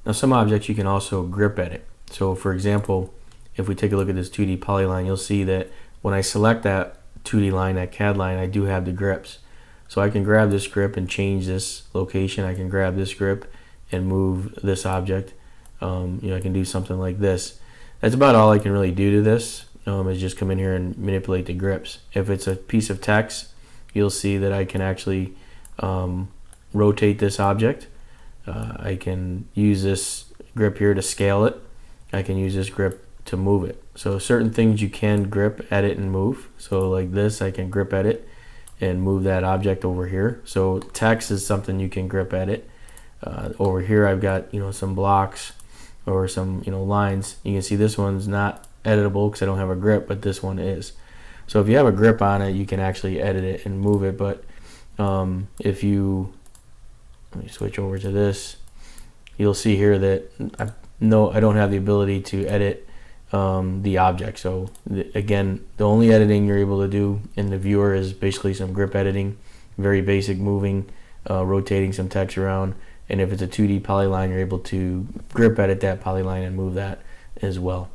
Now some objects you can also grip edit. So for example, if we take a look at this 2D polyline, you'll see that when I select that 2D line, that CAD line, I do have the grips. So I can grab this grip and change this location. I can grab this grip and move this object. I can do something like this. That's about all I can really do to this, is just come in here and manipulate the grips. If it's a piece of text, you'll see that I can actually rotate this object. I can use this grip here to scale it. I can use this grip to move it. So certain things you can grip, edit, and move. So like this, I can grip edit and move that object over here. So text is something you can grip edit. Over here I've got some blocks or some lines. You can see this one's not editable because I don't have a grip, but this one is. So if you have a grip on it, you can actually edit it and move it. But if you let me switch over to this, you'll see here that I don't have the ability to edit the object. So again, the only editing you're able to do in the viewer is basically some grip editing, very basic moving, rotating some text around. And if it's a 2D polyline, you're able to grip edit that polyline and move that as well.